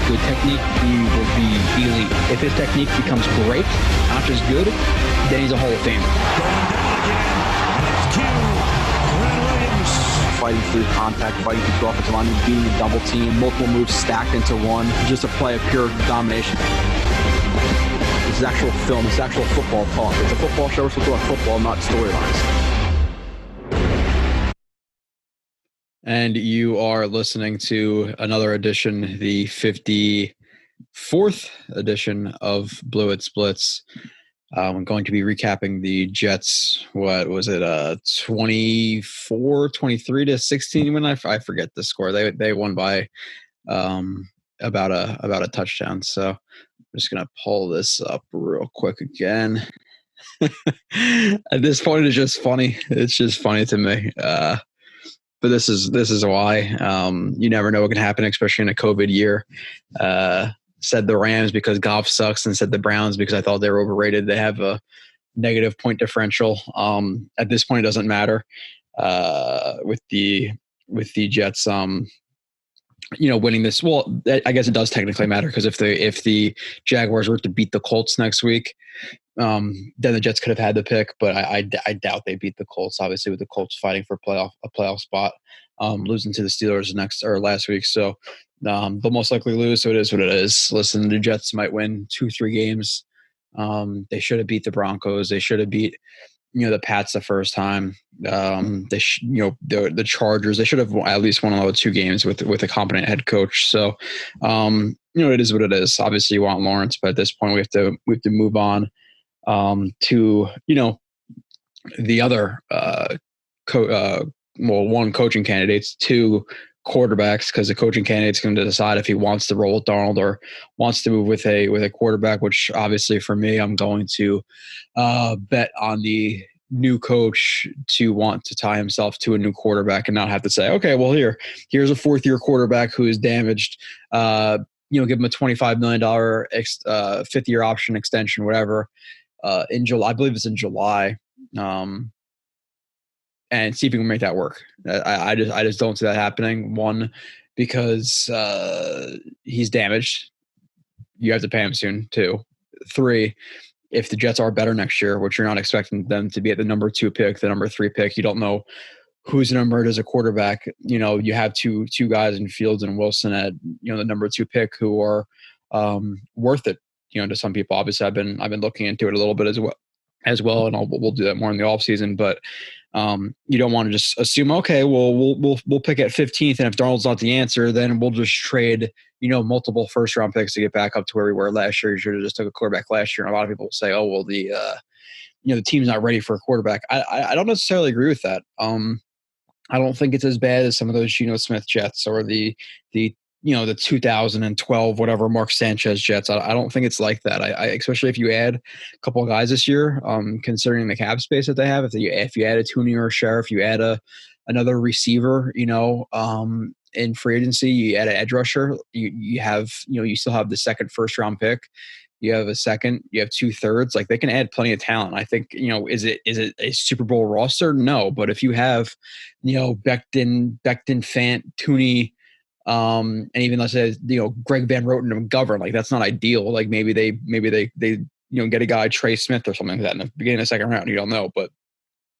good technique, he will be elite. If his technique becomes great, not just good, then he's a Hall of Famer. Going down again. That's Q. Ren Williams. Fighting through contact, fighting through the offensive line, being a double team, multiple moves stacked into one, just a play of pure domination. This is actual film. This is actual football talk. It's a football show. We're supposed to talk football, not storylines. And you are listening to another edition, the 54th edition of Blewett's Blitz. I'm going to be recapping the Jets. What was it? 23-16 when I forget the score. They won by about a touchdown. So I'm just gonna pull this up real quick again. At this point, it's just funny. It's just funny to me. But this is why you never know what can happen, especially in a COVID year. Said the Rams because golf sucks, and said the Browns because I thought they were overrated. They have a negative point differential. At this point, it doesn't matter with the Jets. Winning this. Well, I guess it does technically matter because if the Jaguars were to beat the Colts next week, then the Jets could have had the pick, but I doubt they beat the Colts. Obviously, with the Colts fighting for a playoff spot, losing to the Steelers last week, so they'll most likely lose. So it is what it is. Listen, the Jets might win 2-3 games. They should have beat the Broncos. They should have beat the Pats the first time. The Chargers. They should have at least won another 2 games with a competent head coach. So it is what it is. Obviously, you want Lawrence, but at this point, we have to move on. To the other one coaching candidates, 2 quarterbacks, because the coaching candidate's going to decide if he wants to roll with Darnold or wants to move with a quarterback. Which obviously for me, I'm going to bet on the new coach to want to tie himself to a new quarterback and not have to say, okay, well here's a 4th-year quarterback who is damaged. Give him a $25 million 5th-year option extension, whatever. In July, I believe it's in July, and see if we can make that work. I just don't see that happening. 1, because he's damaged. You have to pay him soon. 2, 3, if the Jets are better next year, which you're not expecting them to be at the number 2 pick, the number 3 pick, you don't know who's going to emerge as a quarterback. You have two guys in Fields and Wilson at the number 2 pick who are worth it. To some people. Obviously, I've been looking into it a little bit as well, and we'll do that more in the off season. But you don't want to just assume, okay, well we'll pick at 15th, and if Darnold's not the answer, then we'll just trade multiple 1st-round picks to get back up to where we were last year. You should have just took a quarterback last year. And a lot of people will say, oh well, the team's not ready for a quarterback. I don't necessarily agree with that. I don't think it's as bad as some of those Geno Smith Jets or the 2012 whatever Mark Sanchez Jets. I don't think it's like that. I especially if you add a couple of guys this year, considering the cap space that they have. If you add a Tooney or a Sheriff, you add another receiver, in free agency, you add an edge rusher. You have you still have the 2nd 1st-round pick. You have a 2nd. You have 2 thirds. Like they can add plenty of talent. I think is it a Super Bowl roster? No, but if you have Becton, Fant, Tooney. And even let's say Greg Van Roten and McGovern, like that's not ideal. Like maybe they get a guy Trey Smith or something like that in the beginning of the 2nd round. You don't know, but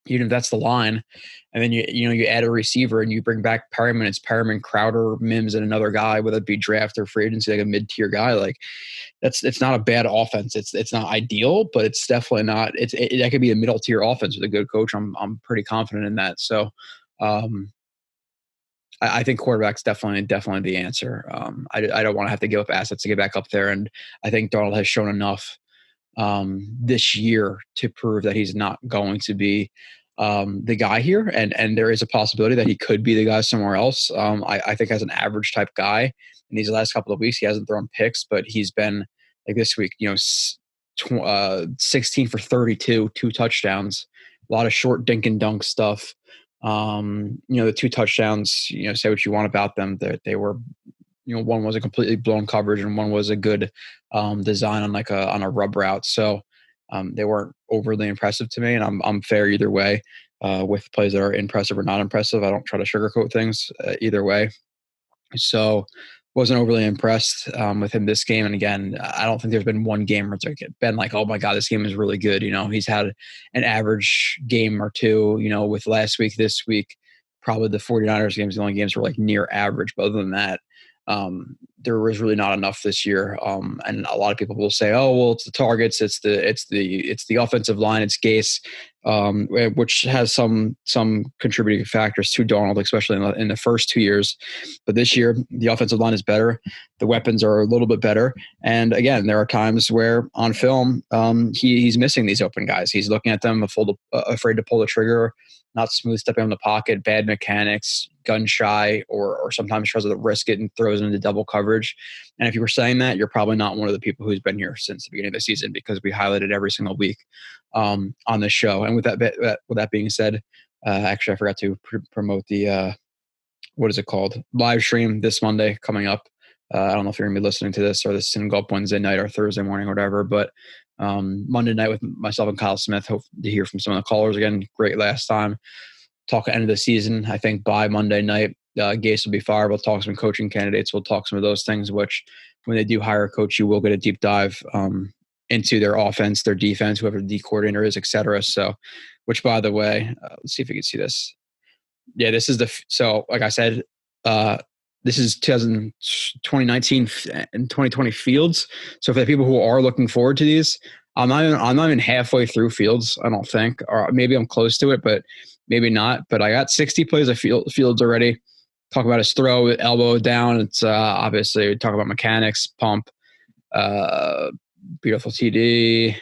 even if that's the line, and then you add a receiver and you bring back Perriman, it's Perriman, Crowder, Mims, and another guy, whether it be draft or free agency, like a mid-tier guy. Like it's not a bad offense. It's not ideal, but it's definitely not. That could be a middle-tier offense with a good coach. I'm pretty confident in that. So. I think quarterback's definitely the answer. I don't want to have to give up assets to get back up there, and I think Darnold has shown enough this year to prove that he's not going to be the guy here, and there is a possibility that he could be the guy somewhere else. I think as an average type guy in these last couple of weeks, he hasn't thrown picks, but he's been like this week, 16 for 32, 2 touchdowns, a lot of short dink and dunk stuff. The 2 touchdowns, say what you want about them, that they were, one was a completely blown coverage and one was a good design on a rub route. So they weren't overly impressive to me, and I'm fair either way with plays that are impressive or not impressive. I don't try to sugarcoat things either way. So wasn't overly impressed with him this game. And again, I don't think there's been one game where it's been like, oh my God, this game is really good. He's had an average game or two, with last week, this week, probably the 49ers games, the only games were like near average. But other than that, there was really not enough this year. And a lot of people will say, oh, well, it's the targets, it's the offensive line, it's Gase, which has some contributing factors to Darnold, especially in the first 2 years. But this year, the offensive line is better. The weapons are a little bit better. And again, there are times where on film, he's missing these open guys. He's looking at them, afraid to pull the trigger, not smooth stepping in the pocket, bad mechanics, gun shy, or sometimes tries to risk it and throws into double coverage. And if you were saying that, you're probably not one of the people who's been here since the beginning of the season, because we highlight it every single week on this show. And with that being said, actually, I forgot to promote the what is it called? Live stream this Monday coming up. I don't know if you're gonna be listening to this or this is gonna go up Wednesday night or Thursday morning or whatever, but Monday night with myself and Kyle Smith. Hope to hear from some of the callers again. Great last time. Talk end of the season. I think by Monday night, Gase will be fired. We'll talk some coaching candidates. We'll talk some of those things, which when they do hire a coach, you will get a deep dive into their offense, their defense, whoever the D coordinator is, et cetera. So, which by the way, let's see if we can see this. Yeah, this is so like I said, this is 2019 and 2020 Fields. So for the people who are looking forward to these, I'm not even halfway through Fields, I don't think, or maybe I'm close to it, but maybe not. But I got 60 plays of Fields already. Talk about his throw, elbow down. It's obviously talk about mechanics, pump, beautiful TD,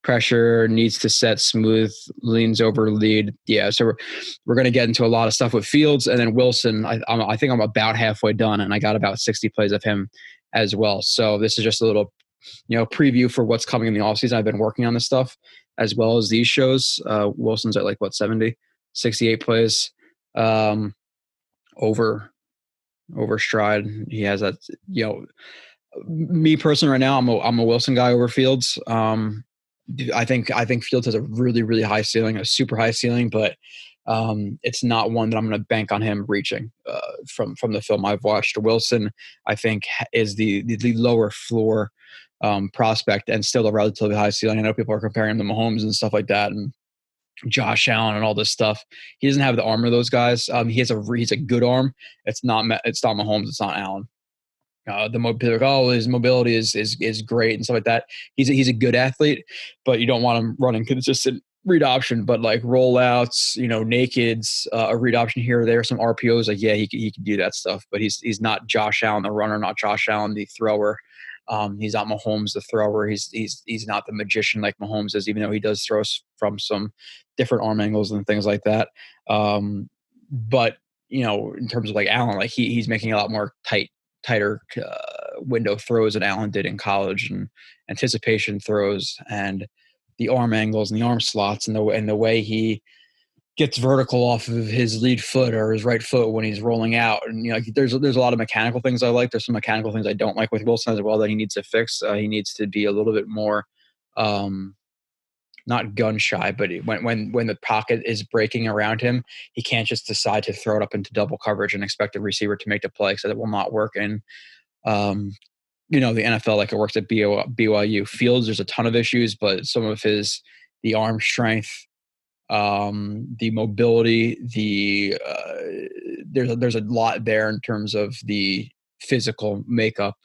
pressure, needs to set, smooth, leans over, lead. Yeah, so we're going to get into a lot of stuff with Fields. And then Wilson, I think I'm about halfway done, and I got about 60 plays of him as well. So this is just a little preview for what's coming in the offseason. I've been working on this stuff as well as these shows. Wilson's at 70, 68 plays over stride. He has that, me personally right now, I'm a Wilson guy over Fields. I think Fields has a really, really high ceiling, a super high ceiling, but it's not one that I'm going to bank on him reaching from the film I've watched. Wilson, I think, is the lower floor prospect and still a relatively high ceiling. I know people are comparing him to Mahomes and stuff like that, and Josh Allen and all this stuff. He doesn't have the arm of those guys. He's a good arm. It's not Mahomes. It's not Allen. His mobility is great and stuff like that. He's a good athlete, but you don't want him running consistent read option. But like rollouts, nakeds, a read option here or there, some RPOs. Like he can do that stuff. But he's not Josh Allen the runner, not Josh Allen the thrower. He's not Mahomes the thrower. He's not the magician like Mahomes is, even though he does throw from some different arm angles and things like that. But in terms of like Allen, like he's making a lot more tighter window throws than Allen did in college, and anticipation throws and the arm angles and the arm slots and the way he gets vertical off of his lead foot or his right foot when he's rolling out. And there's a lot of mechanical things I like. There's some mechanical things I don't like with Wilson as well that he needs to fix. He needs to be a little bit more not gun shy, but when the pocket is breaking around him, he can't just decide to throw it up into double coverage and expect the receiver to make the play, because that will not work in the NFL like it works at BYU. Fields, there's a ton of issues, but some of the arm strength, the mobility, there's a lot there in terms of the physical makeup.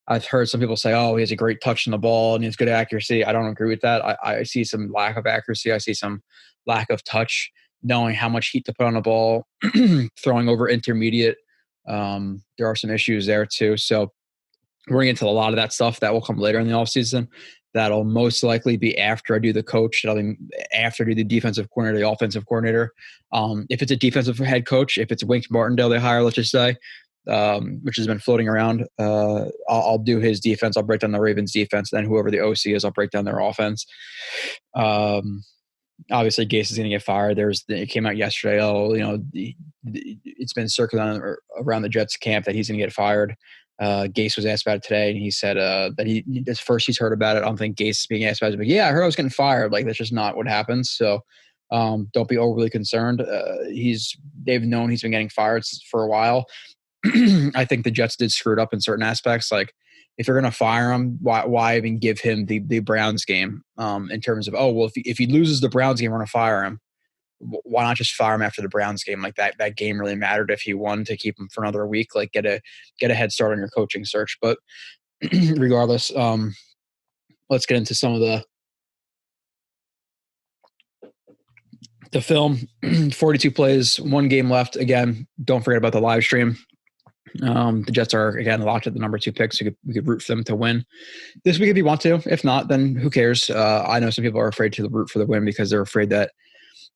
I've heard some people say, oh, he has a great touch on the ball and he has good accuracy. I don't agree with that. I see some lack of accuracy. I see some lack of touch, knowing how much heat to put on the ball, throwing over intermediate. There are some issues there too. So we're going to get into a lot of that stuff that will come later in the offseason. That'll most likely be after I do the coach. That'll be after I do the defensive coordinator, the offensive coordinator. If it's a defensive head coach, if it's Wink Martindale they hire, let's just say, which has been floating around, I'll do his defense. I'll break down the Ravens defense. Then whoever the OC is, I'll break down their offense. Obviously, Gase is going to get fired. It came out yesterday. It's been circulating around the Jets camp that he's going to get fired. Gase was asked about it today, and he said that this first he's heard about it. I don't think Gase is being asked about it, but yeah, I heard I was getting fired. Like, that's just not what happens. So don't be overly concerned. They've known he's been getting fired for a while. I think the Jets did screw it up in certain aspects. Like, if you're going to fire him, why even give him the Browns game? In terms of, if he loses the Browns game, we're going to fire him. Why not just fire him after the Browns game? Like, that game really mattered if he won, to keep him for another week. Like, get a head start on your coaching search. But regardless, let's get into some of the film. 42 plays, 1 game left. Again, don't forget about the live stream. The Jets are, again, locked at the number 2 pick, so we could root for them to win this week if you want to. If not, then who cares? I know some people are afraid to root for the win because they're afraid that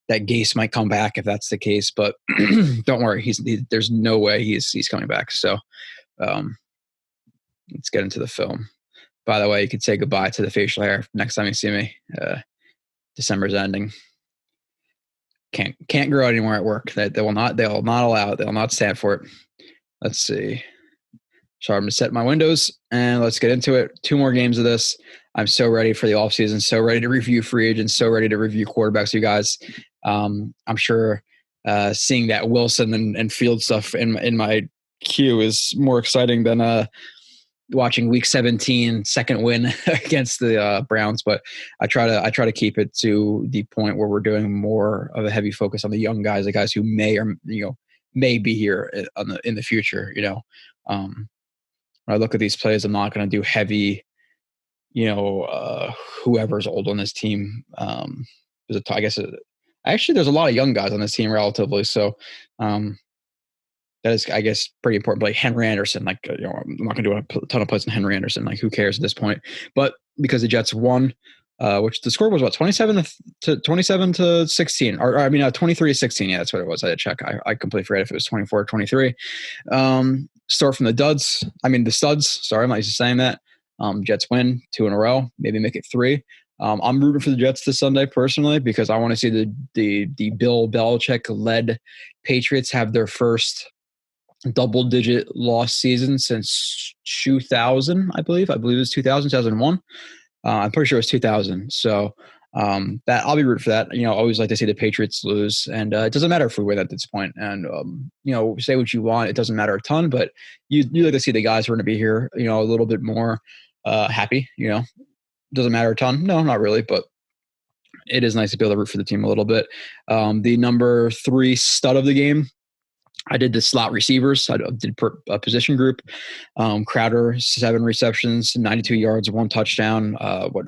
Gase might come back if that's the case. But don't worry, there's no way he's coming back. So let's get into the film. By the way, you could say goodbye to the facial hair next time you see me. December's ending. Can't grow anymore at work. They will not allow it. They will not stand for it. Let's see. So I'm going to set my windows and let's get into it. 2 more games of this. I'm so ready for the offseason, so ready to review free agents, so ready to review quarterbacks, you guys. I'm sure seeing that Wilson and Field stuff in my queue is more exciting than watching Week 17 second win against the Browns. But I try to keep it to the point where we're doing more of a heavy focus on the young guys, the guys who may be here in the future. When I look at these plays, I'm not going to do heavy, whoever's old on this team. Actually, there's a lot of young guys on this team relatively. So that is, I guess, pretty important. But like Henry Anderson, I'm not going to do a ton of plays on Henry Anderson. Like, who cares at this point? But because the Jets won, which the score was 27 to 16, or 23 to 16. Yeah, that's what it was. I had to check. I completely forget if it was 24 or 23. Start from the studs. Sorry, I'm not used to saying that. Jets win 2 in a row, maybe make it 3. I'm rooting for the Jets this Sunday personally because I want to see the Bill Belichick led Patriots have their first double-digit loss season since 2000, I believe. I believe it was 2001. I'm pretty sure it was 2000. So that I'll be rooting for that. I always like to see the Patriots lose, and it doesn't matter if we win at this point. And say what you want, it doesn't matter a ton, but you like to see the guys who are going to be here, a little bit more happy. Doesn't matter a ton. No, not really, but it is nice to be able to root for the team a little bit. The number 3 stud of the game, I did the slot receivers. I did a position group. Crowder, 7 receptions, 92 yards, 1 touchdown,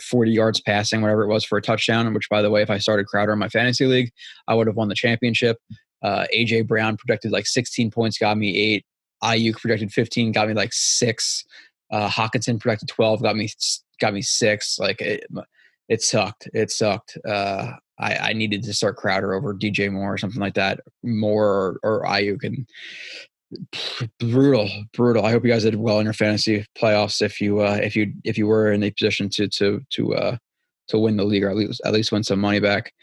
40 yards passing, whatever it was for a touchdown, which, by the way, if I started Crowder in my fantasy league, I would have won the championship. A.J. Brown projected 16 points, got me 8. Ayuk projected 15, got me 6. Hawkinson projected 12, got me 6. It sucked. I needed to start Crowder over DJ Moore or something like that. Moore or Ayuk, and brutal. I hope you guys did well in your fantasy playoffs if you were in a position to win the league, or at least win some money back.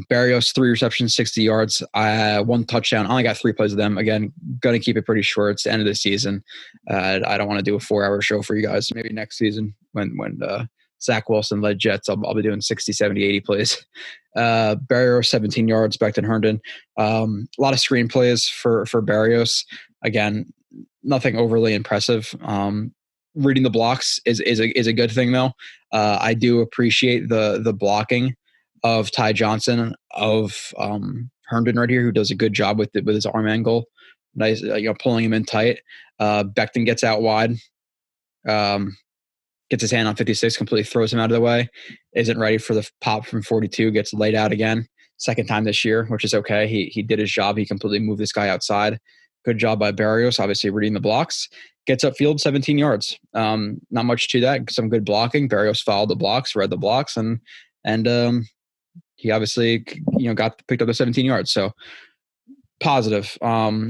Barrios, 3 receptions, 60 yards, 1 touchdown. I only got 3 plays of them. Again, gonna keep it pretty short. It's the end of the season. I don't want to do a 4-hour show for you guys. Maybe next season when Zach Wilson led Jets, I'll be doing 60, 70, 80 plays. Barrios, 17 yards, Becton Herndon. A lot of screen plays for Barrios. Again, nothing overly impressive. Reading the blocks is a good thing, though. I do appreciate the blocking of Ty Johnson, of Herndon right here, who does a good job with his arm angle. Nice, pulling him in tight. Becton gets out wide. Gets his hand on 56, completely throws him out of the way. Isn't ready for the pop from 42, gets laid out again. Second time this year, which is okay. He did his job. He completely moved this guy outside. Good job by Barrios, obviously reading the blocks. Gets upfield, 17 yards. Not much to that. Some good blocking. Barrios followed the blocks, read the blocks, and he obviously picked up the 17 yards. So positive.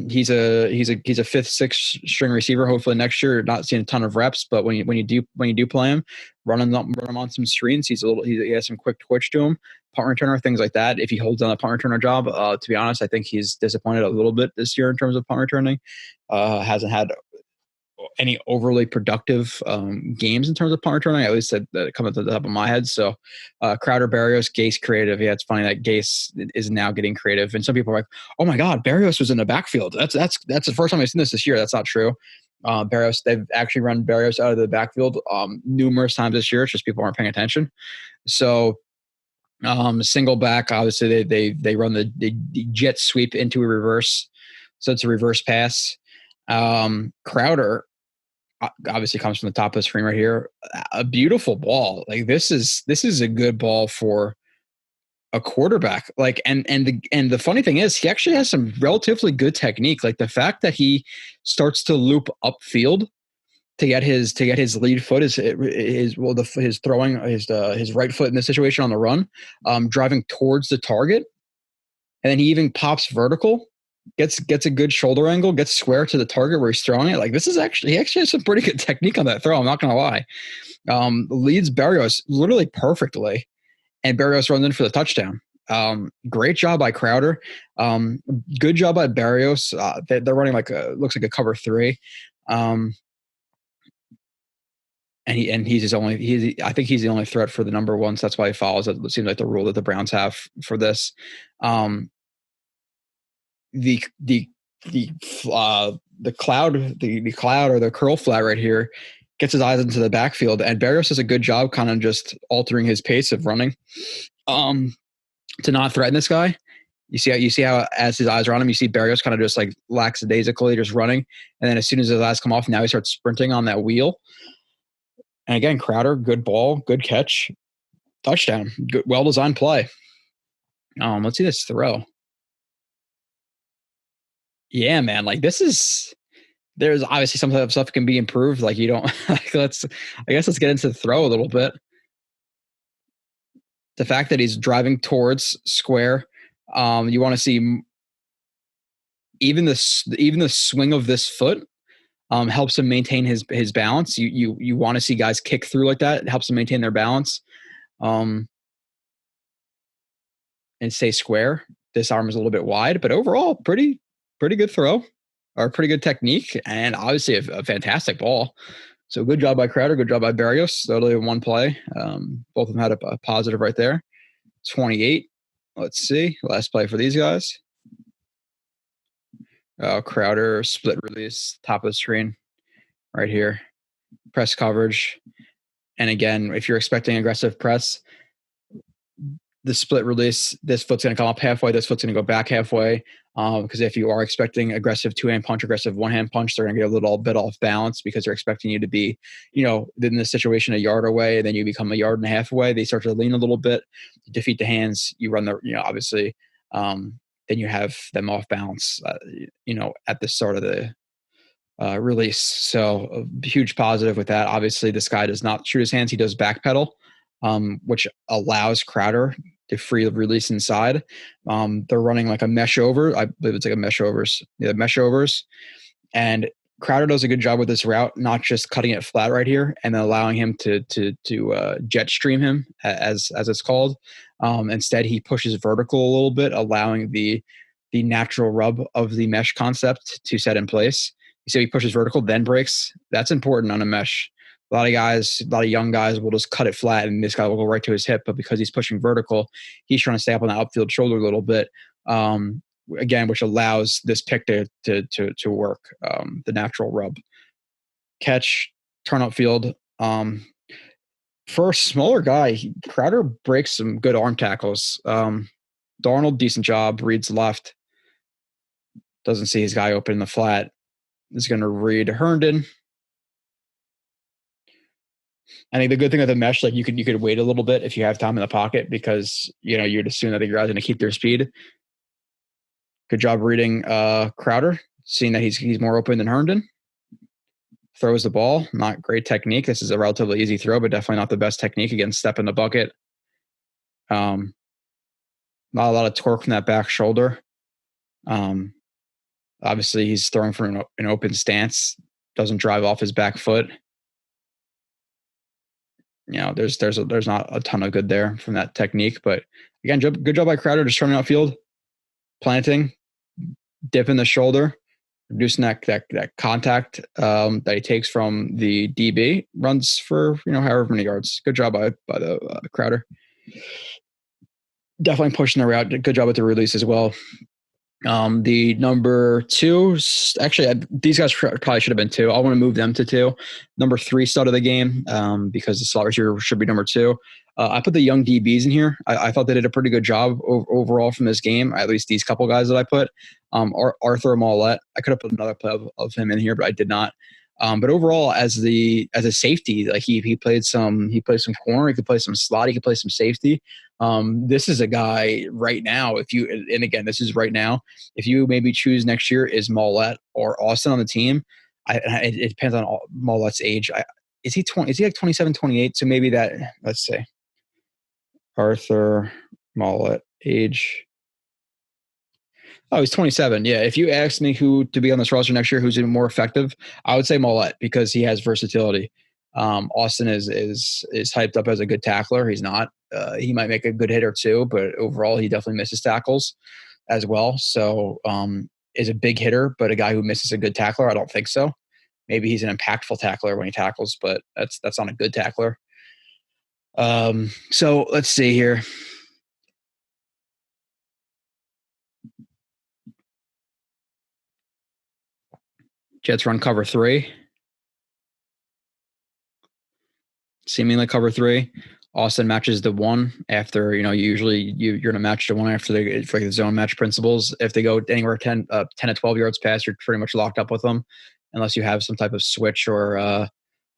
He's a 5th, 6th string receiver. Hopefully next year, not seeing a ton of reps, but when you do play him, run him on some screens. He has some quick twitch to him. Punt returner, things like that. If he holds on a punt returner job, to be honest, I think he's disappointed a little bit this year in terms of punt returning. Hasn't had any overly productive games in terms of punt returning. At least that come to the top of my head. So Crowder, Barrios, Gase creative. Yeah, it's funny that Gase is now getting creative, and some people are like, "Oh my God, Barrios was in the backfield." That's the first time I've seen this year. That's not true. Barrios, they've actually run Barrios out of the backfield numerous times this year. It's just people aren't paying attention. So single back, obviously they run the jet sweep into a reverse, so it's a reverse pass. Crowder obviously comes from the top of the screen right here. A beautiful ball. Like this is a good ball for a quarterback. Like and the funny thing is he actually has some relatively good technique. Like the fact that he starts to loop upfield to get his lead foot is his throwing his right foot in this situation on the run, driving towards the target, and then he even pops vertical, gets a good shoulder angle, gets square to the target where he's throwing it. Like this is he actually has some pretty good technique on that throw. I'm not gonna lie. Leads Barrios literally perfectly, and Barrios runs in for the touchdown. Great job by Crowder. Good job by Barrios. They're running looks like a cover 3. And he's I think he's the only threat for the number 1. So that's why he follows. It seems like the rule that the Browns have for this. The cloud or the curl flat right here gets his eyes into the backfield, and Barrios does a good job kind of just altering his pace of running to not threaten this guy. You see how as his eyes are on him, you see Barrios kind of just like lackadaisically just running, and then as soon as his eyes come off, now he starts sprinting on that wheel. And again, Crowder, good ball, good catch, touchdown, good, well-designed play. Let's see this throw. Yeah, man, like there's obviously some stuff that can be improved. Like you don't, like let's get into the throw a little bit. The fact that he's driving towards square, you want to see even the swing of this foot helps him maintain his balance. You want to see guys kick through like that. It helps them maintain their balance and stay square. This arm is a little bit wide, but overall, pretty good throw or pretty good technique, and obviously a fantastic ball. So good job by Crowder, good job by Barrios. Totally in one play. Both of them had a positive right there. 28. Let's see. Last play for these guys. Crowder split release, top of the screen right here. Press coverage. And again, if you're expecting aggressive press, the split release, this foot's going to come up halfway, this foot's going to go back halfway. Because if you are expecting aggressive 2-hand punch, aggressive 1-hand punch, they're going to get a little bit off balance because they're expecting you to be, in this situation, a yard away. Then you become a yard and a half away. They start to lean a little bit, defeat the hands. You run obviously, then you have them off balance, at the start of the release. So a huge positive with that. Obviously, this guy does not shoot his hands. He does backpedal, which allows Crowder to free release inside. They're running like a mesh over. I believe it's like a mesh overs. Yeah, mesh overs. And Crowder does a good job with this route, not just cutting it flat right here and then allowing him to jet stream him, as it's called. Instead, he pushes vertical a little bit, allowing the natural rub of the mesh concept to set in place. You see he pushes vertical, then breaks. That's important on a mesh. A lot of young guys will just cut it flat, and this guy will go right to his hip. But because he's pushing vertical, he's trying to stay up on the upfield shoulder a little bit. Again, which allows this pick to work. The natural rub, catch, turn upfield. For a smaller guy, Crowder breaks some good arm tackles. Darnold, decent job, reads left. Doesn't see his guy open in the flat. Is going to read Herndon. I think the good thing with the mesh, like you could wait a little bit if you have time in the pocket because you'd assume that the guy's going to keep their speed. Good job reading Crowder, seeing that he's more open than Herndon. Throws the ball, not great technique. This is a relatively easy throw, but definitely not the best technique. Again, step in the bucket. Not a lot of torque from that back shoulder. Obviously, he's throwing from an open stance. Doesn't drive off his back foot. There's not a ton of good there from that technique. But again, good job by Crowder just turning outfield, planting, dipping the shoulder, reducing that contact that he takes from the DB, runs for however many yards. Good job by the Crowder. Definitely pushing the route. Good job with the release as well. The number 2, actually, these guys probably should have been 2. I want to move them to 2. Number 3 stud of the game because the slot receiver should be number 2. I put the young DBs in here. I thought they did a pretty good job overall from this game, at least these couple guys that I put. Arthur Mollett, I could have put another play of him in here, but I did not. But overall, as a safety, like he played some corner, he could play some slot, he could play some safety. This is a guy right now. And again, this is right now. If you maybe choose next year, is Mollett or Austin on the team? It depends on Mollett's age. Is he 20? Is he like 27, 28? So maybe that. Let's say Arthur Mollett age. Oh, he's 27. Yeah. If you ask me who to be on this roster next year, who's even more effective, I would say Mollett because he has versatility. Austin is hyped up as a good tackler. He's not. He might make a good hit or two, but overall, he definitely misses tackles as well. So is a big hitter, but a guy who misses a good tackler, I don't think so. Maybe he's an impactful tackler when he tackles, but that's not a good tackler. So let's see here. Jets run cover 3. Seemingly cover 3. Austin matches the 1 after, usually you're going to match the 1 after for the zone match principles. If they go anywhere 10 to 12 yards past, you're pretty much locked up with them unless you have some type of switch or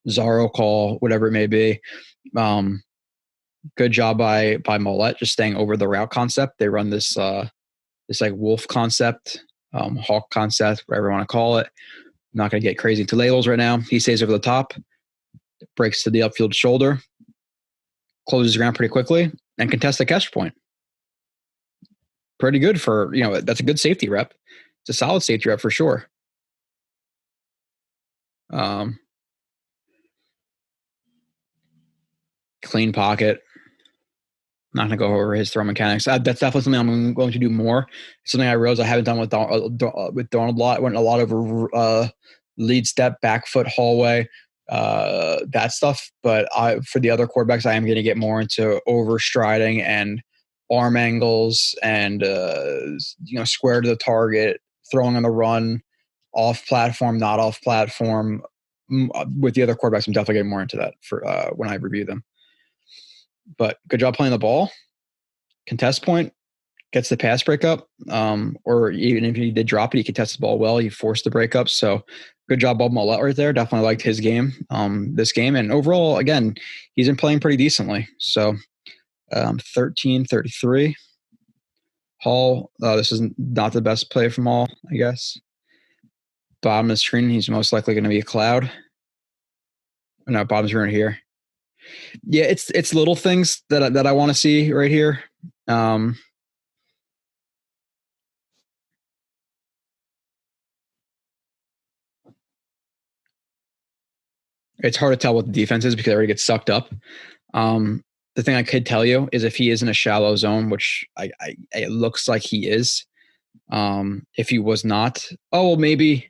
Zorro call, whatever it may be. Good job by Mollett just staying over the route concept. They run this like wolf concept, hawk concept, whatever you want to call it. I'm not going to get crazy into labels right now. He stays over the top, breaks to the upfield shoulder, closes ground pretty quickly, and contests the catch point. Pretty good for, that's a good safety rep. It's a solid safety rep for sure. Clean pocket. Not going to go over his throw mechanics. That's definitely something I'm going to do more. It's something I realized I haven't done with Donald a lot. I went a lot over lead step, back foot, hallway, that stuff. But for the other quarterbacks, I am going to get more into overstriding and arm angles and square to the target, throwing on the run, off platform, not off platform. With the other quarterbacks, I'm definitely getting more into that for when I review them. But good job playing the ball. Contest point, gets the pass breakup. Or even if he did drop it, he contested the ball well. He forced the breakup. So good job, Bob Mollett right there. Definitely liked his game, this game. And overall, again, he's been playing pretty decently. So 13-33. Hall, this is not the best play from Hall, I guess. Bottom of the screen, he's most likely going to be a cloud. No, bottom's right here. Yeah, it's little things that I want to see right here. It's hard to tell what the defense is because it already gets sucked up. The thing I could tell you is if he is in a shallow zone, which it looks like he is. If he was not, well, maybe.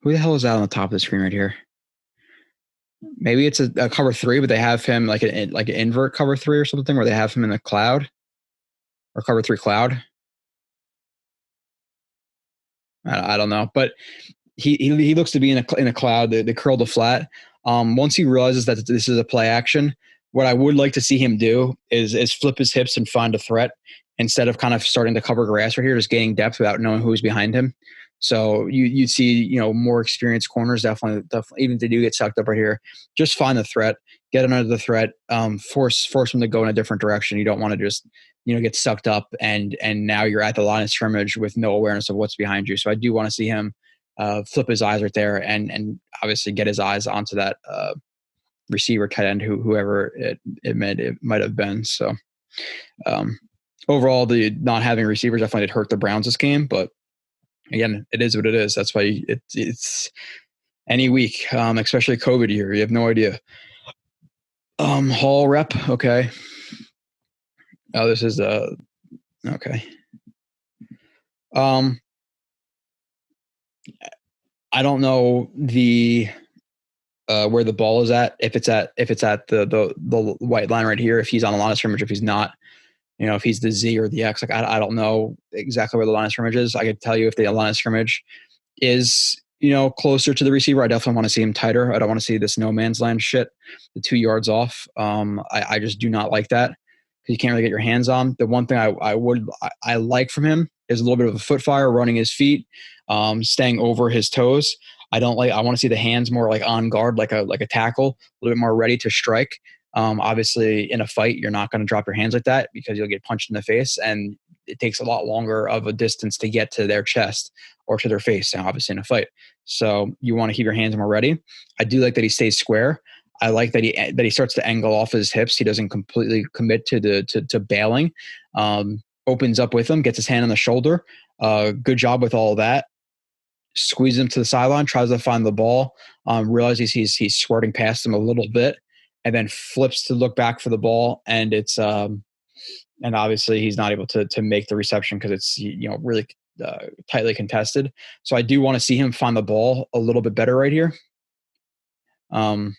Who the hell is that on the top of the screen right here? Maybe it's a cover 3, but they have him like an invert cover 3 or something where they have him in the cloud or cover 3 cloud. I don't know, but he looks to be in a cloud. They curl the flat. Once he realizes that this is a play action, what I would like to see him do is flip his hips and find a threat instead of kind of starting to cover grass right here, just gaining depth without knowing who's behind him. So you see, more experienced corners definitely, even if they do get sucked up right here, just find the threat, get under the threat, force them to go in a different direction. You don't want to just, get sucked up and now you're at the line of scrimmage with no awareness of what's behind you. So I do want to see him flip his eyes right there and obviously get his eyes onto that receiver, tight end, whoever it might have been. So overall, the not having receivers definitely did hurt the Browns this game, but again, it is what it is. That's why it's any week, especially COVID year. You have no idea. Hall rep. Okay. Oh, this is okay. Um, I don't know where the ball is at. If it's at the white line right here, if he's on the line of scrimmage, if he's not, if he's the Z or the X, like I don't know exactly where the line of scrimmage is. I could tell you if the line of scrimmage is, closer to the receiver. I definitely want to see him tighter. I don't want to see this no man's land shit, the 2 yards off. I just do not like that because you can't really get your hands on. The one thing I like from him is a little bit of a foot fire, running his feet, staying over his toes. I want to see the hands more like on guard, like a tackle, a little bit more ready to strike. Obviously, in a fight, you're not going to drop your hands like that because you'll get punched in the face, and it takes a lot longer of a distance to get to their chest or to their face, and obviously in a fight. So you want to keep your hands more ready. I do like that he stays square. I like that he starts to angle off his hips. He doesn't completely commit to bailing. Opens up with him, gets his hand on the shoulder. Good job with all of that. Squeezes him to the sideline, tries to find the ball, realizes he's squirting past him a little bit, and then flips to look back for the ball, and it's and obviously he's not able to make the reception because it's really tightly contested. So I do want to see him find the ball a little bit better right here. In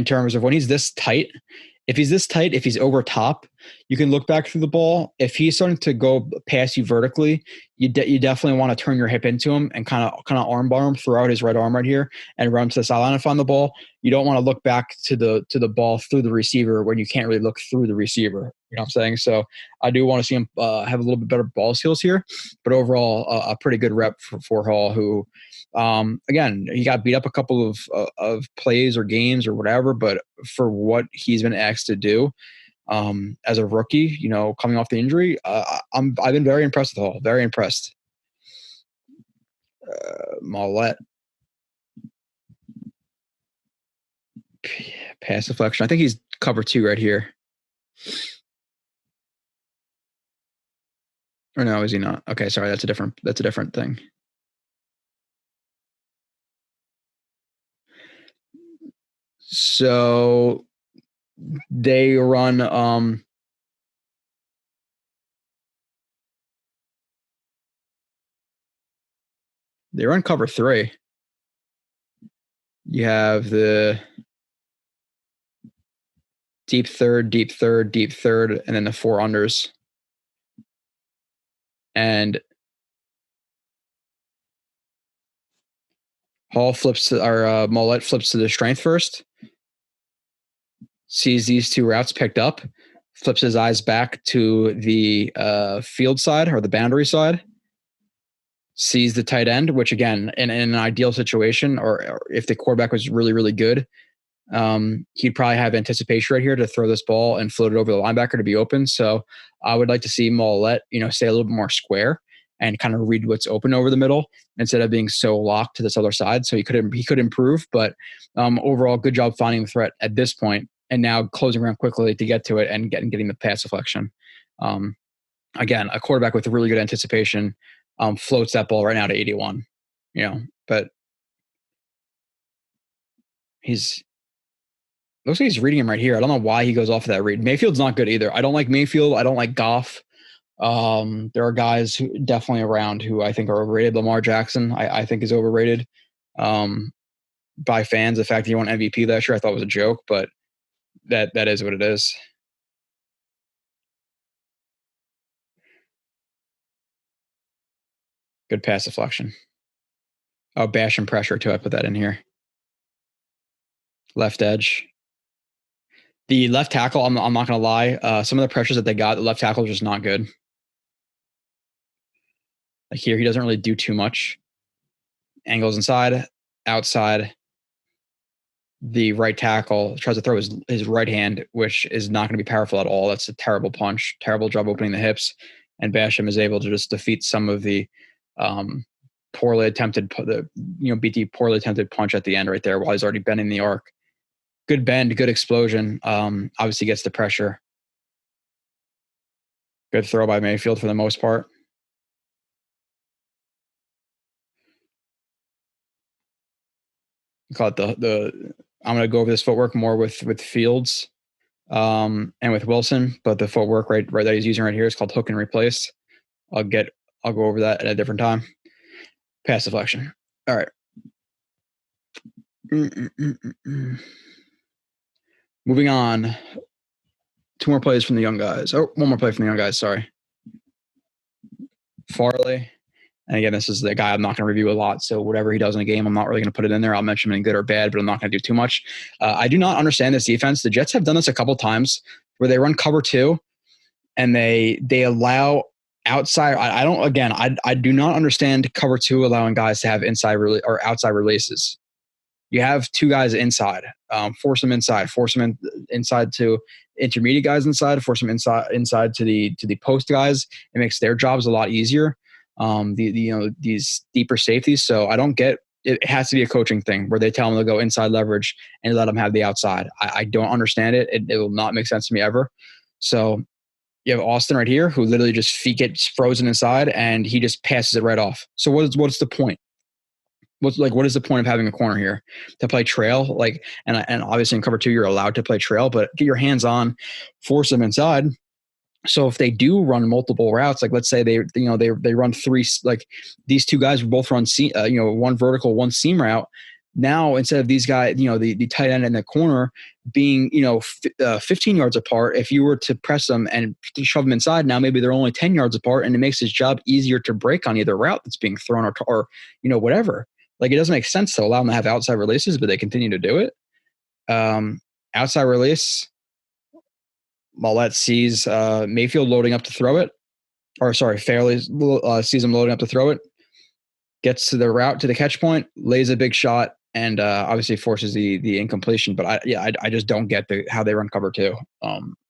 terms of when he's this tight, if he's over top, you can look back through the ball. If he's starting to go past you vertically, you definitely want to turn your hip into him and kind of armbar him, throw out his right arm right here, and run to the sideline and find the ball. You don't want to look back to the ball through the receiver when you can't really look through the receiver. You know what I'm saying? So I do want to see him have a little bit better ball skills here, but overall a pretty good rep for Hall, who again, he got beat up a couple of plays or games or whatever, but for what he's been asked to do as a rookie, coming off the injury, I've been very impressed with Hall. Very impressed. Mollett. Pass deflection. I think he's cover 2 right here. Or no, is he not? Okay, sorry, that's a different thing. So they run cover 3. You have the deep third, and then the 4 unders. And Hall Mollett flips to the strength first, sees these 2 routes picked up, flips his eyes back to the field side or the boundary side, sees the tight end, which again, in an ideal situation, or if the quarterback was really, really good, he'd probably have anticipation right here to throw this ball and float it over the linebacker to be open. So I would like to see Mollett, stay a little bit more square and kind of read what's open over the middle instead of being so locked to this other side. So he could improve, but overall, good job finding the threat at this point, and now closing around quickly to get to it and getting the pass deflection. Again, a quarterback with really good anticipation floats that ball right now to 81. But looks like he's reading him right here. I don't know why he goes off of that read. Mayfield's not good either. I don't like Mayfield. I don't like Goff. There are guys who definitely around who I think are overrated. Lamar Jackson, I think, is overrated by fans. The fact that he won MVP last year, I thought was a joke, but that is what it is. Good pass deflection. Oh, bash and pressure too. I put that in here. Left edge. The left tackle, I'm not going to lie. Some of the pressures that they got, the left tackle is just not good. Like here, he doesn't really do too much. Angles inside, outside. The right tackle tries to throw his right hand, which is not going to be powerful at all. That's a terrible punch. Terrible job opening the hips. And Basham is able to just defeat some of the poorly attempted punch at the end right there while he's already bending the arc. Good bend, good explosion. Obviously gets the pressure. Good throw by Mayfield for the most part. Call it I'm going to go over this footwork more with Fields and with Wilson, but the footwork right that he's using right here is called hook and replace. I'll get I'll go over that at a different time. Pass deflection. All right. Moving on. 2 more plays from the young guys. Oh, 1 more play from the young guys. Sorry. Farley. And again, this is the guy I'm not going to review a lot. So whatever he does in a game, I'm not really going to put it in there. I'll mention him in good or bad, but I'm not going to do too much. I do not understand this defense. The Jets have done this a couple times where they run cover 2 and they allow outside. I do not understand cover 2 allowing guys to have inside or outside releases. You have 2 guys inside. Force them inside. Force them inside to intermediate guys inside. Force them inside to the post guys. It makes their jobs a lot easier. These deeper safeties. So I don't get it. It has to be a coaching thing where they tell them to go inside leverage and let them have the outside. I don't understand it. It will not make sense to me ever. So you have Austin right here who literally just feet gets frozen inside and he just passes it right off. So what's the point? What is the point of having a corner here to play trail? And obviously in cover 2 you're allowed to play trail, but get your hands on, force them inside. So if they do run multiple routes, like let's say they run 3, like these 2 guys both run one vertical, 1 seam route. Now instead of these guys, the tight end and the corner being 15 yards apart, if you were to press them and shove them inside, now maybe they're only 10 yards apart, and it makes his job easier to break on either route that's being thrown or whatever. Like it doesn't make sense to allow them to have outside releases, but they continue to do it. Outside release. Mollett sees Mayfield loading up to throw it. Fairley sees him loading up to throw it. Gets to the route to the catch point, lays a big shot, and obviously forces the incompletion. But I just don't get how they run cover 2.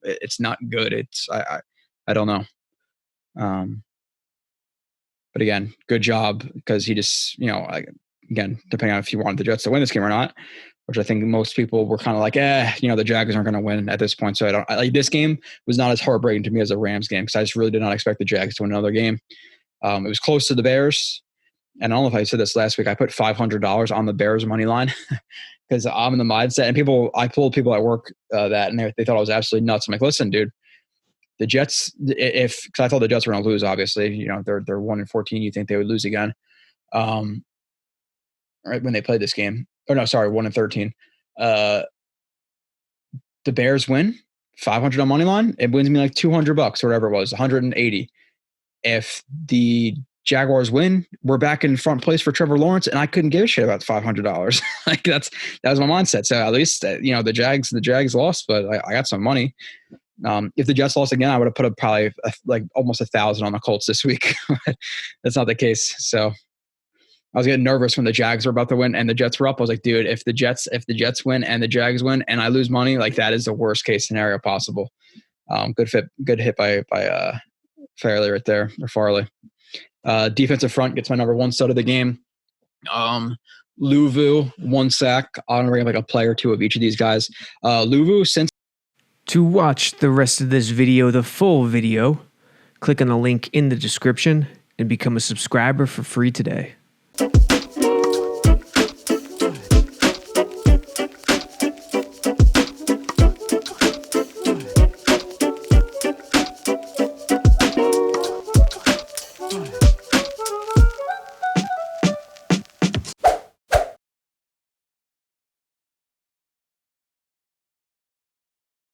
It's not good. I don't know. But again, good job because he just again, depending on if you wanted the Jets to win this game or not, which I think most people were kind of like, the Jaguars aren't going to win at this point. So this game was not as heartbreaking to me as the Rams game because I just really did not expect the Jags to win another game. It was close to the Bears. And I don't know if I said this last week. I put $500 on the Bears money line because I'm in the mindset. And I told people at work that, and they thought I was absolutely nuts. I'm like, listen, dude, the Jets, because I thought the Jets were going to lose, obviously. They're 1-14. You think they would lose again. Right when they played this game. Oh, no, sorry, 1-13. The Bears win, 500 on money line. It wins me like $200 or whatever it was, 180. If the Jaguars win, we're back in front place for Trevor Lawrence, and I couldn't give a shit about the $500. Like that was my mindset. So at least the Jags lost, but I got some money. If the Jets lost again, I would have put up probably almost 1,000 on the Colts this week. That's not the case. So I was getting nervous when the Jags were about to win and the Jets were up. I was like, dude, if the Jets win and the Jags win and I lose money, like that is the worst case scenario possible. Good hit by Farley right there, or Farley. Defensive front gets my number 1 stud of the game. Luvu, 1 sack. I'm going to bring up like a play or 2 of each of these guys. Luvu, since. To watch the rest of this video, the full video, click on the link in the description and become a subscriber for free today.